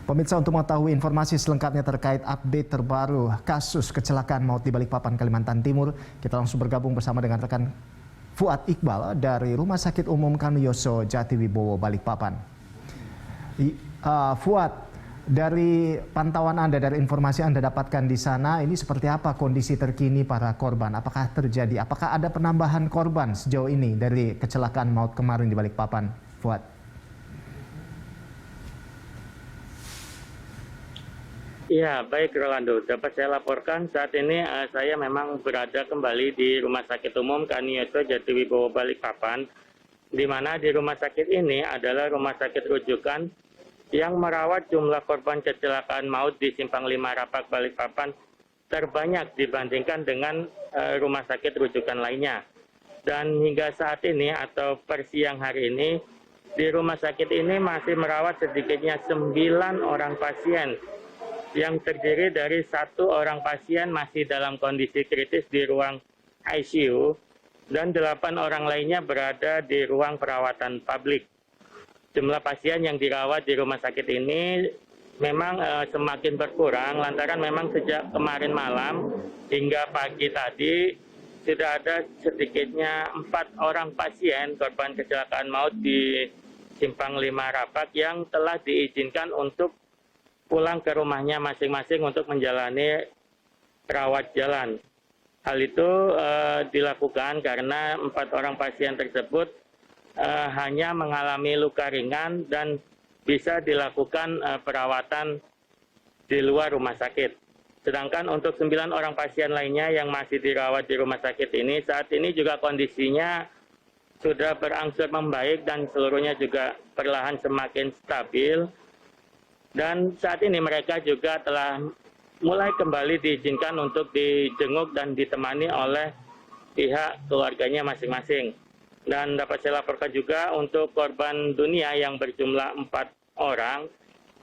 Pemirsa, untuk mengetahui informasi selengkapnya terkait update terbaru kasus kecelakaan maut di Balikpapan, Kalimantan Timur, kita langsung bergabung bersama dengan rekan Fuad Iqbal dari Rumah Sakit Umum Kanoyoso Jatiwibowo, Balikpapan. Fuad, dari pantauan Anda, dari informasi Anda dapatkan di sana, ini seperti apa kondisi terkini para korban? Apakah ada penambahan korban sejauh ini dari kecelakaan maut kemarin di Balikpapan, Fuad? Ya, baik Rolando. Dapat saya laporkan saat ini saya memang berada kembali di Rumah Sakit Umum Kanoyoso Jatiwibowo Balikpapan, di mana di rumah sakit ini adalah rumah sakit rujukan yang merawat jumlah korban kecelakaan maut di Simpang 5 Rapak Balikpapan terbanyak dibandingkan dengan rumah sakit rujukan lainnya. Dan hingga saat ini atau per siang hari ini, di rumah sakit ini masih merawat sedikitnya 9 orang pasien, yang terdiri dari 1 orang pasien masih dalam kondisi kritis di ruang ICU dan 8 orang lainnya berada di ruang perawatan publik. Jumlah pasien yang dirawat di rumah sakit ini memang semakin berkurang lantaran memang sejak kemarin malam hingga pagi tadi sudah ada sedikitnya 4 orang pasien korban kecelakaan maut di Simpang 5 Rapak yang telah diizinkan untuk pulang ke rumahnya masing-masing untuk menjalani rawat jalan. Hal itu dilakukan karena 4 orang pasien tersebut hanya mengalami luka ringan dan bisa dilakukan perawatan di luar rumah sakit. Sedangkan untuk 9 orang pasien lainnya yang masih dirawat di rumah sakit ini, saat ini juga kondisinya sudah berangsur membaik dan seluruhnya juga perlahan semakin stabil. Dan saat ini mereka juga telah mulai kembali diizinkan untuk dijenguk dan ditemani oleh pihak keluarganya masing-masing. Dan dapat saya laporkan juga untuk korban dunia yang berjumlah 4 orang,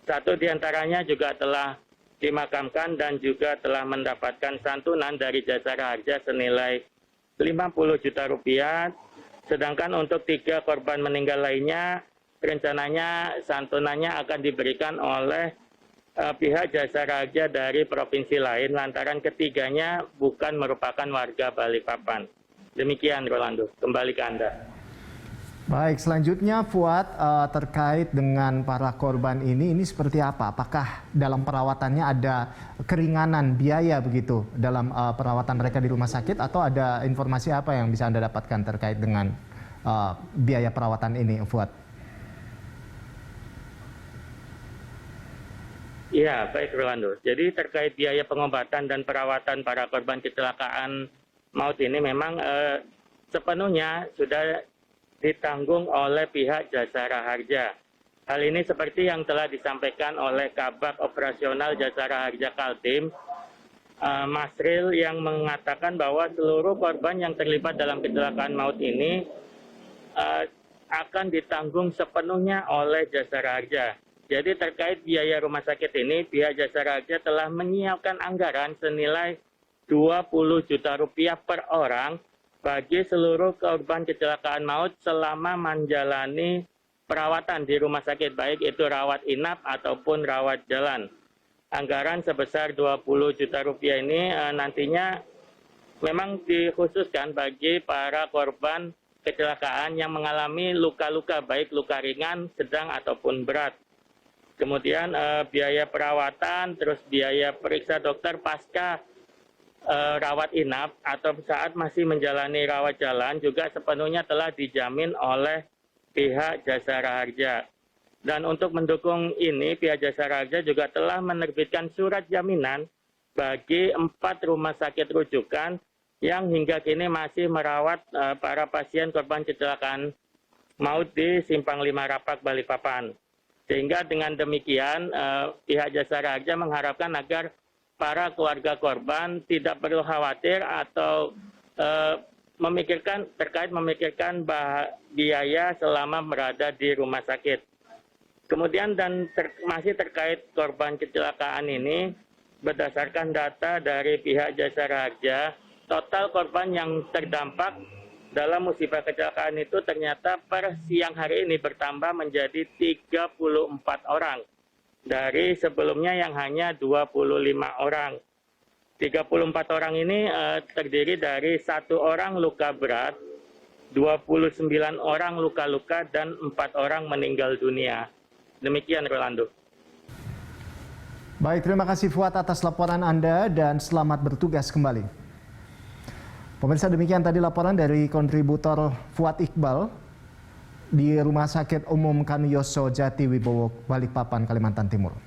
1 diantaranya juga telah dimakamkan dan juga telah mendapatkan santunan dari Jasara Harja senilai 50 juta rupiah. Sedangkan untuk 3 korban meninggal lainnya, rencananya santunannya akan diberikan oleh pihak Jasara Harja dari provinsi lain lantaran ketiganya bukan merupakan warga Balikpapan. Demikian Rolando, kembali ke Anda. Baik, selanjutnya Fuad, terkait dengan para korban ini seperti apa? Apakah dalam perawatannya ada keringanan biaya begitu dalam perawatan mereka di rumah sakit, atau ada informasi apa yang bisa Anda dapatkan terkait dengan biaya perawatan ini, Fuad? Ya, baik Rolando. Jadi terkait biaya pengobatan dan perawatan para korban kecelakaan maut ini memang sepenuhnya sudah ditanggung oleh pihak Jasara Harja. Hal ini seperti yang telah disampaikan oleh Kabag Operasional Jasara Harja Kaltim, Masril, yang mengatakan bahwa seluruh korban yang terlibat dalam kecelakaan maut ini akan ditanggung sepenuhnya oleh Jasara Harja. Jadi terkait biaya rumah sakit ini, pihak Jasara Harja telah menyiapkan anggaran senilai 20 juta rupiah per orang bagi seluruh korban kecelakaan maut selama menjalani perawatan di rumah sakit, baik itu rawat inap ataupun rawat jalan. Anggaran sebesar 20 juta rupiah ini nantinya memang dikhususkan bagi para korban kecelakaan yang mengalami luka-luka, baik luka ringan, sedang ataupun berat. Kemudian biaya perawatan, terus biaya periksa dokter pasca rawat inap atau saat masih menjalani rawat jalan juga sepenuhnya telah dijamin oleh pihak Jasara Harja. Dan untuk mendukung ini, pihak Jasara Harja juga telah menerbitkan surat jaminan bagi 4 rumah sakit rujukan yang hingga kini masih merawat para pasien korban kecelakaan maut di Simpang 5 Rapak, Balikpapan. Sehingga dengan demikian pihak Jasara Harja mengharapkan agar para keluarga korban tidak perlu khawatir atau memikirkan biaya selama berada di rumah sakit. Kemudian masih terkait korban kecelakaan ini, berdasarkan data dari pihak Jasara Harja, total korban yang terdampak dalam musibah kecelakaan itu ternyata per siang hari ini bertambah menjadi 34 orang. dari sebelumnya yang hanya 25 orang. 34 orang ini terdiri dari 1 orang luka berat, 29 orang luka-luka, dan 4 orang meninggal dunia. Demikian, Rolando. Baik, terima kasih Fuad atas laporan Anda dan selamat bertugas kembali. Pemirsa, demikian tadi laporan dari kontributor Fuad Iqbal di Rumah Sakit Umum Kaniyoso Jatiwibowo, Balikpapan, Kalimantan Timur.